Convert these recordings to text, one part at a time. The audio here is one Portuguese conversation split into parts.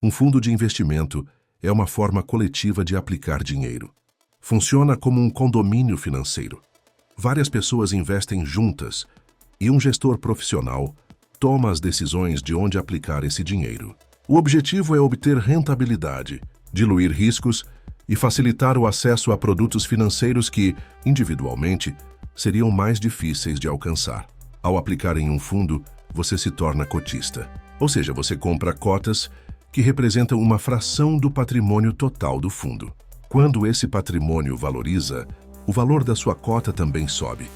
Um fundo de investimento é uma forma coletiva de aplicar dinheiro. Funciona como um condomínio financeiro. Várias pessoas investem juntas e um gestor profissional toma as decisões de onde aplicar esse dinheiro. O objetivo é obter rentabilidade, diluir riscos e facilitar o acesso a produtos financeiros que, individualmente, seriam mais difíceis de alcançar. Ao aplicar em um fundo, você se torna cotista, ou seja, você compra cotas que representam uma fração do patrimônio total do fundo. Quando esse patrimônio valoriza, o valor da sua cota também sobe.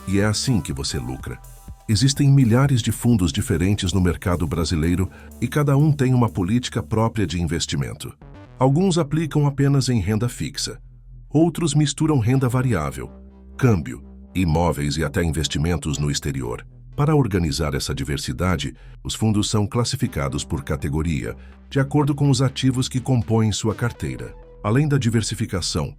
E é assim que você lucra. Existem milhares de fundos diferentes no mercado brasileiro e cada um tem uma política própria de investimento. Alguns aplicam apenas em renda fixa. Outros misturam renda variável, câmbio, imóveis e até investimentos no exterior. Para organizar essa diversidade, os fundos são classificados por categoria, de acordo com os ativos que compõem sua carteira. Além da diversificação,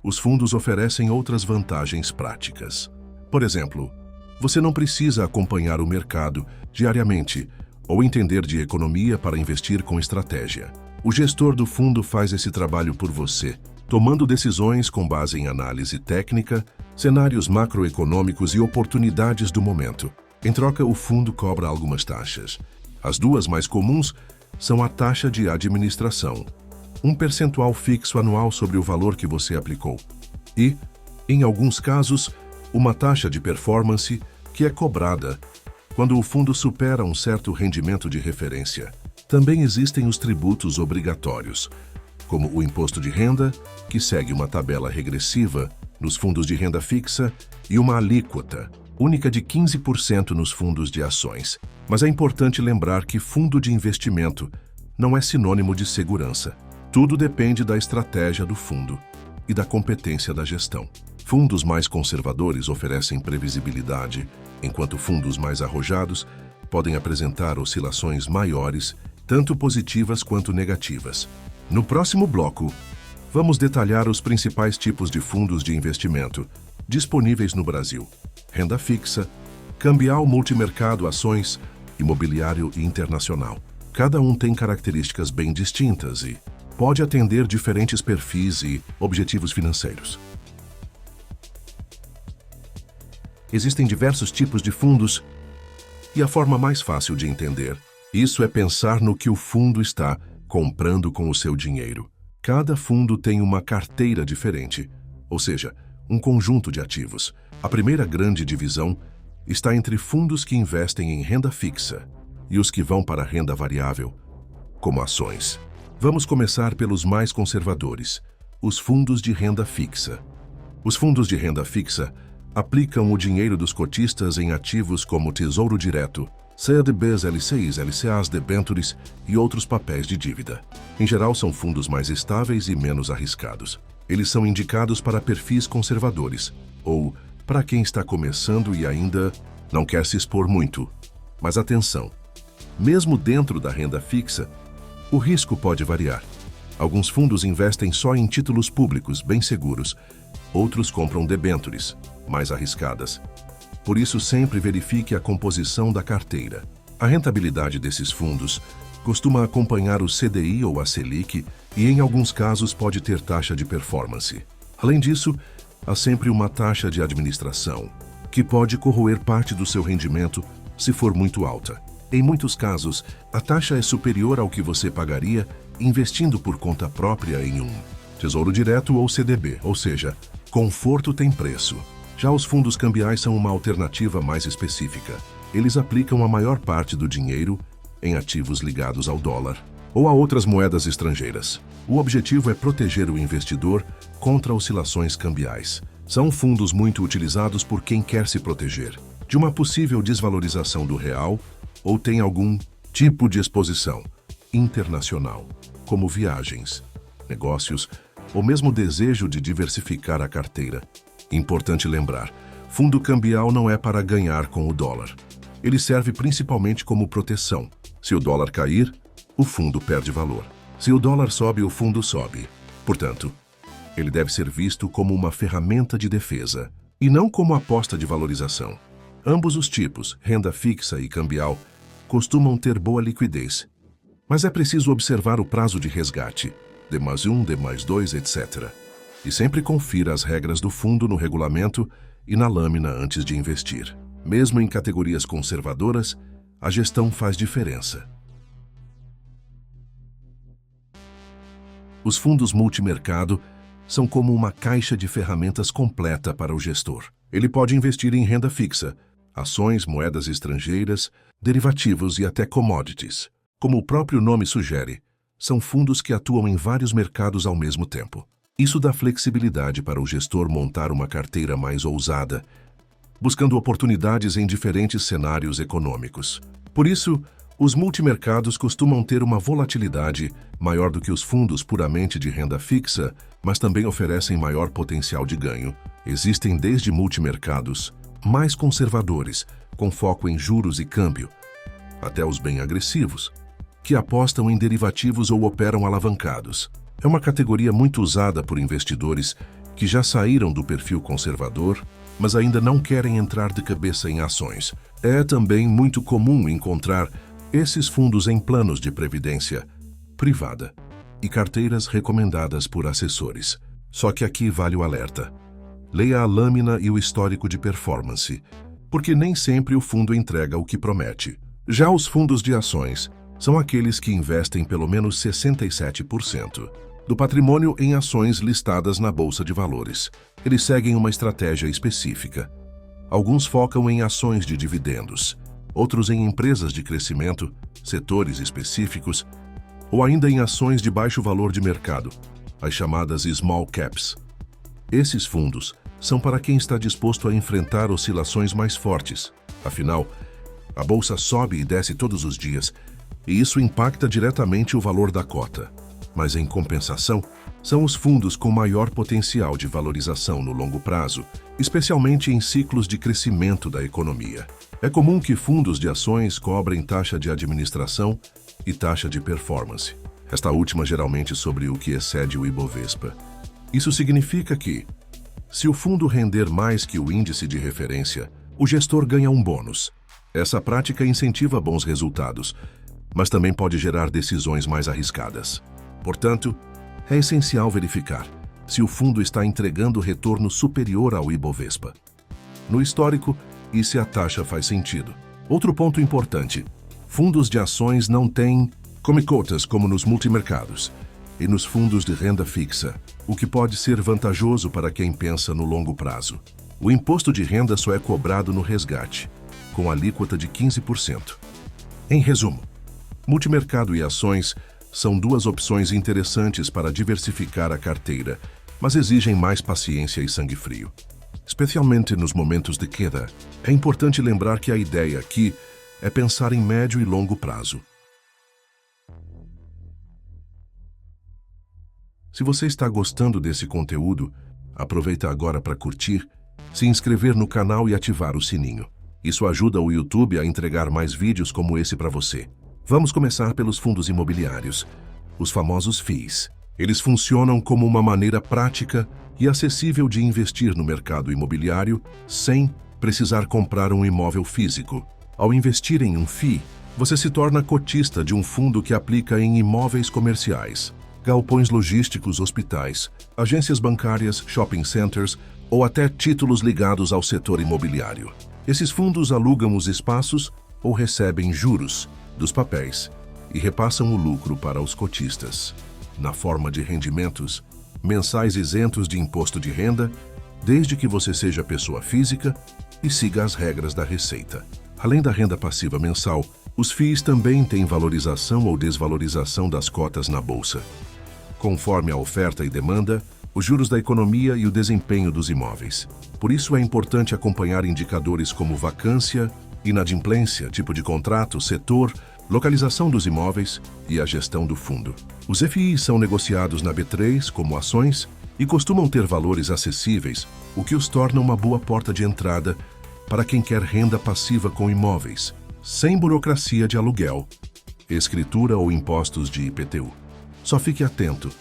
os fundos oferecem outras vantagens práticas. Por exemplo, você não precisa acompanhar o mercado diariamente ou entender de economia para investir com estratégia. O gestor do fundo faz esse trabalho por você, tomando decisões com base em análise técnica, cenários macroeconômicos e oportunidades do momento. Em troca, o fundo cobra algumas taxas. As duas mais comuns são a taxa de administração, um percentual fixo anual sobre o valor que você aplicou, e, em alguns casos, uma taxa de performance que é cobrada quando o fundo supera um certo rendimento de referência. Também existem os tributos obrigatórios, como o imposto de renda, que segue uma tabela regressiva nos fundos de renda fixa e uma alíquota única de 15% nos fundos de ações. Mas é importante lembrar que fundo de investimento não é sinônimo de segurança. Tudo depende da estratégia do fundo e da competência da gestão. Fundos mais conservadores oferecem previsibilidade, enquanto fundos mais arrojados podem apresentar oscilações maiores, tanto positivas quanto negativas. No próximo bloco, vamos detalhar os principais tipos de fundos de investimento disponíveis no Brasil: renda fixa, cambial, multimercado, ações, imobiliário e internacional. Cada um tem características bem distintas e pode atender diferentes perfis e objetivos financeiros. Existem diversos tipos de fundos e a forma mais fácil de entender isso é pensar no que o fundo está comprando com o seu dinheiro. Cada fundo tem uma carteira diferente, ou seja, um conjunto de ativos. A primeira grande divisão está entre fundos que investem em renda fixa e os que vão para a renda variável, como ações. Vamos começar pelos mais conservadores, os fundos de renda fixa. Os fundos de renda fixa aplicam o dinheiro dos cotistas em ativos como Tesouro Direto, CDBs, LCIs, LCAs, debêntures e outros papéis de dívida. Em geral, são fundos mais estáveis e menos arriscados. Eles são indicados para perfis conservadores, ou para quem está começando e ainda não quer se expor muito. Mas atenção, mesmo dentro da renda fixa, o risco pode variar. Alguns fundos investem só em títulos públicos bem seguros, outros compram debêntures, mais arriscadas. Por isso, sempre verifique a composição da carteira. A rentabilidade desses fundos costuma acompanhar o CDI ou a Selic e, em alguns casos, pode ter taxa de performance. Além disso, há sempre uma taxa de administração, que pode corroer parte do seu rendimento se for muito alta. Em muitos casos, a taxa é superior ao que você pagaria investindo por conta própria em um Tesouro Direto ou CDB, ou seja, conforto tem preço. Já os fundos cambiais são uma alternativa mais específica. Eles aplicam a maior parte do dinheiro em ativos ligados ao dólar ou a outras moedas estrangeiras. O objetivo é proteger o investidor contra oscilações cambiais. São fundos muito utilizados por quem quer se proteger de uma possível desvalorização do real ou tem algum tipo de exposição internacional, como viagens, negócios ou mesmo desejo de diversificar a carteira. Importante lembrar, fundo cambial não é para ganhar com o dólar. Ele serve principalmente como proteção. Se o dólar cair, o fundo perde valor. Se o dólar sobe, o fundo sobe. Portanto, ele deve ser visto como uma ferramenta de defesa e não como aposta de valorização. Ambos os tipos, renda fixa e cambial, costumam ter boa liquidez, Mas é preciso observar o prazo de resgate, D+1, D+2, etc. E sempre confira as regras do fundo no regulamento e na lâmina antes de investir. Mesmo em categorias conservadoras, a gestão faz diferença. Os fundos multimercado são como uma caixa de ferramentas completa para o gestor. Ele pode investir em renda fixa, ações, moedas estrangeiras, derivativos e até commodities. Como o próprio nome sugere, são fundos que atuam em vários mercados ao mesmo tempo. Isso dá flexibilidade para o gestor montar uma carteira mais ousada, buscando oportunidades em diferentes cenários econômicos. Por isso, os multimercados costumam ter uma volatilidade maior do que os fundos puramente de renda fixa, mas também oferecem maior potencial de ganho. Existem desde multimercados mais conservadores, com foco em juros e câmbio, até os bem agressivos, que apostam em derivativos ou operam alavancados. É uma categoria muito usada por investidores que já saíram do perfil conservador, mas ainda não querem entrar de cabeça em ações. É também muito comum encontrar esses fundos em planos de previdência privada e carteiras recomendadas por assessores. Só que aqui vale o alerta. Leia a lâmina e o histórico de performance, porque nem sempre o fundo entrega o que promete. Já os fundos de ações são aqueles que investem pelo menos 67% do patrimônio em ações listadas na Bolsa de Valores. Eles seguem uma estratégia específica. Alguns focam em ações de dividendos, outros em empresas de crescimento, setores específicos, ou ainda em ações de baixo valor de mercado, as chamadas small caps. Esses fundos são para quem está disposto a enfrentar oscilações mais fortes. Afinal, a bolsa sobe e desce todos os dias, e isso impacta diretamente o valor da cota. Mas, em compensação, são os fundos com maior potencial de valorização no longo prazo, especialmente em ciclos de crescimento da economia. É comum que fundos de ações cobrem taxa de administração e taxa de performance, esta última geralmente sobre o que excede o Ibovespa. Isso significa que, se o fundo render mais que o índice de referência, o gestor ganha um bônus. Essa prática incentiva bons resultados, mas também pode gerar decisões mais arriscadas. Portanto, é essencial verificar se o fundo está entregando retorno superior ao Ibovespa no histórico e se a taxa faz sentido. Outro ponto importante: fundos de ações não têm cotas como nos multimercados e nos fundos de renda fixa, o que pode ser vantajoso para quem pensa no longo prazo. O imposto de renda só é cobrado no resgate, com alíquota de 15%. Em resumo, multimercado e ações são duas opções interessantes para diversificar a carteira, mas exigem mais paciência e sangue frio. Especialmente nos momentos de queda, é importante lembrar que a ideia aqui é pensar em médio e longo prazo. Se você está gostando desse conteúdo, aproveita agora para curtir, se inscrever no canal e ativar o sininho. Isso ajuda o YouTube a entregar mais vídeos como esse para você. Vamos começar pelos fundos imobiliários, os famosos FIIs. Eles funcionam como uma maneira prática e acessível de investir no mercado imobiliário sem precisar comprar um imóvel físico. Ao investir em um FII, você se torna cotista de um fundo que aplica em imóveis comerciais, galpões logísticos, hospitais, agências bancárias, shopping centers ou até títulos ligados ao setor imobiliário. Esses fundos alugam os espaços ou recebem juros dos papéis e repassam o lucro para os cotistas, na forma de rendimentos mensais isentos de imposto de renda, desde que você seja pessoa física e siga as regras da Receita. Além da renda passiva mensal, os FIIs também têm valorização ou desvalorização das cotas na bolsa, conforme a oferta e demanda, os juros da economia e o desempenho dos imóveis. Por isso é importante acompanhar indicadores como vacância, inadimplência, tipo de contrato, setor, localização dos imóveis e a gestão do fundo. Os FIIs são negociados na B3 como ações e costumam ter valores acessíveis, o que os torna uma boa porta de entrada para quem quer renda passiva com imóveis, sem burocracia de aluguel, escritura ou impostos de IPTU. Só fique atento: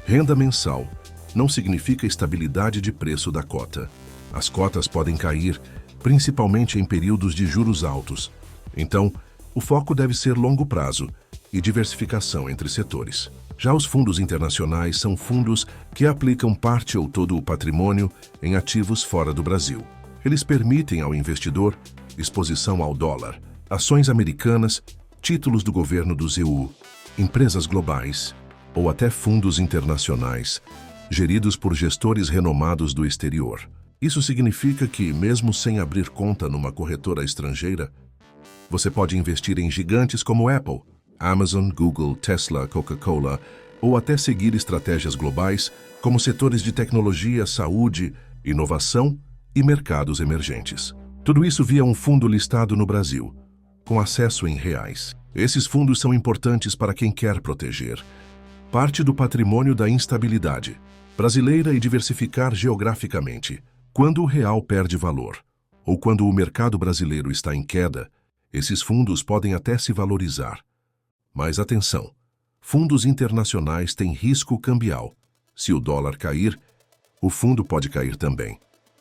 renda mensal não significa estabilidade de preço da cota. As cotas podem cair, principalmente em períodos de juros altos. Então, o foco deve ser longo prazo e diversificação entre setores. Já os fundos internacionais são fundos que aplicam parte ou todo o patrimônio em ativos fora do Brasil. Eles permitem ao investidor exposição ao dólar, ações americanas, títulos do governo dos EU, empresas globais ou até fundos internacionais, geridos por gestores renomados do exterior. Isso significa que, mesmo sem abrir conta numa corretora estrangeira, você pode investir em gigantes como Apple, Amazon, Google, Tesla, Coca-Cola, ou até seguir estratégias globais como setores de tecnologia, saúde, inovação e mercados emergentes. Tudo isso via um fundo listado no Brasil, com acesso em reais. Esses fundos são importantes para quem quer proteger parte do patrimônio da instabilidade brasileira e diversificar geograficamente. Quando o real perde valor, ou quando o mercado brasileiro está em queda, esses fundos podem até se valorizar. Mas atenção, fundos internacionais têm risco cambial. Se o dólar cair, o fundo pode cair também.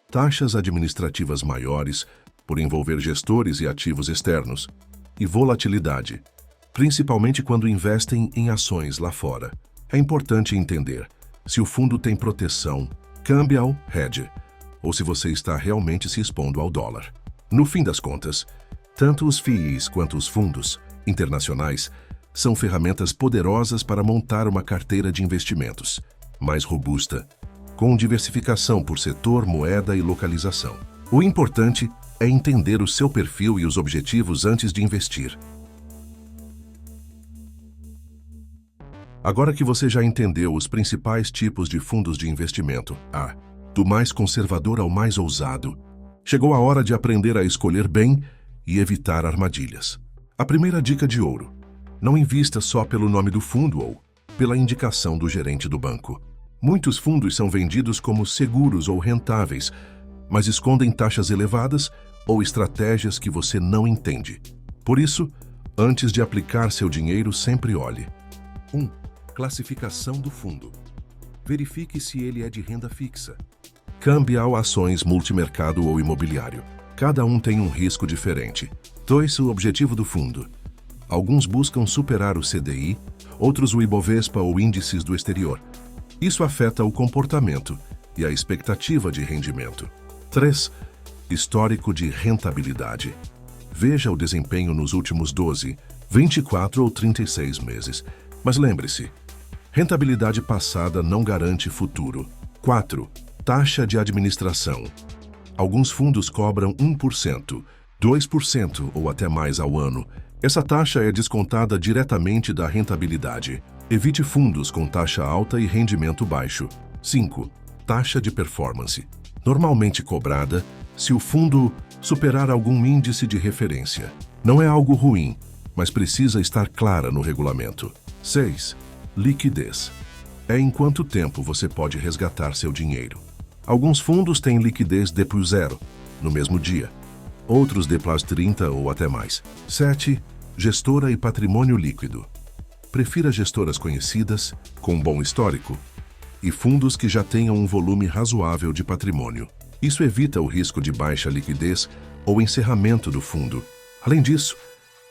Taxas administrativas maiores, por envolver gestores e ativos externos, e volatilidade, principalmente quando investem em ações lá fora. É importante entender se o fundo tem proteção, cambial, hedge, ou se você está realmente se expondo ao dólar. No fim das contas, tanto os FIIs quanto os fundos internacionais são ferramentas poderosas para montar uma carteira de investimentos mais robusta, com diversificação por setor, moeda e localização. O importante é entender o seu perfil e os objetivos antes de investir. Agora que você já entendeu os principais tipos de fundos de investimento, do mais conservador ao mais ousado, chegou a hora de aprender a escolher bem e evitar armadilhas. A primeira dica de ouro: não invista só pelo nome do fundo ou pela indicação do gerente do banco. Muitos fundos são vendidos como seguros ou rentáveis, mas escondem taxas elevadas ou estratégias que você não entende. Por isso, antes de aplicar seu dinheiro, sempre olhe. 1. Classificação do fundo. Verifique se ele é de renda fixa, cambial, ações, multimercado ou imobiliário. Cada um tem um risco diferente. 2. O objetivo do fundo. Alguns buscam superar o CDI, outros o Ibovespa ou índices do exterior. Isso afeta o comportamento e a expectativa de rendimento. 3. Histórico de rentabilidade. Veja o desempenho nos últimos 12, 24 ou 36 meses. Mas lembre-se, rentabilidade passada não garante futuro. 4. Taxa de administração. Alguns fundos cobram 1%, 2% ou até mais ao ano. Essa taxa é descontada diretamente da rentabilidade. Evite fundos com taxa alta e rendimento baixo. 5. Taxa de performance. Normalmente cobrada se o fundo superar algum índice de referência. Não é algo ruim, mas precisa estar clara no regulamento. 6. Liquidez. É em quanto tempo você pode resgatar seu dinheiro. Alguns fundos têm liquidez D+0, no mesmo dia. Outros D+30 ou até mais. 7. Gestora e patrimônio líquido. Prefira gestoras conhecidas, com bom histórico, e fundos que já tenham um volume razoável de patrimônio. Isso evita o risco de baixa liquidez ou encerramento do fundo. Além disso,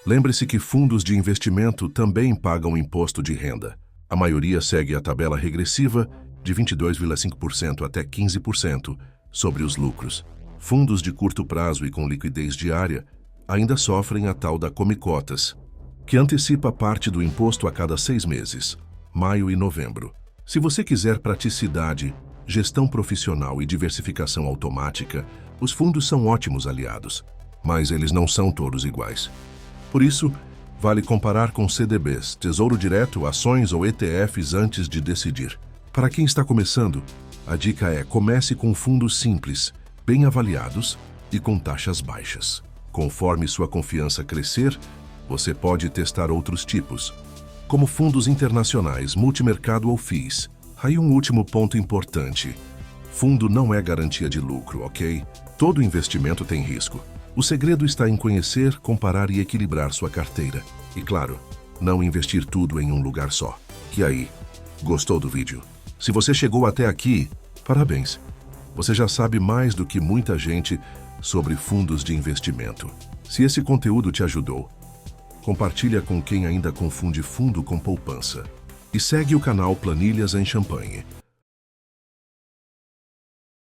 lembre-se que fundos de investimento também pagam imposto de renda. A maioria segue a tabela regressiva de 22,5% até 15% sobre os lucros. Fundos de curto prazo e com liquidez diária ainda sofrem a tal da come-cotas, que antecipa parte do imposto a cada 6 meses, maio e novembro. Se você quiser praticidade, gestão profissional e diversificação automática, os fundos são ótimos aliados, mas eles não são todos iguais. Por isso, vale comparar com CDBs, Tesouro Direto, ações ou ETFs antes de decidir. Para quem está começando, a dica é: comece com fundos simples, bem avaliados e com taxas baixas. Conforme sua confiança crescer, você pode testar outros tipos, como fundos internacionais, multimercado ou FIIs. Aí um último ponto importante: fundo não é garantia de lucro, ok? Todo investimento tem risco. O segredo está em conhecer, comparar e equilibrar sua carteira. E claro, não investir tudo em um lugar só. E aí, gostou do vídeo? Se você chegou até aqui, parabéns! Você já sabe mais do que muita gente sobre fundos de investimento. Se esse conteúdo te ajudou, compartilha com quem ainda confunde fundo com poupança. E segue o canal Planilhas em Champagne.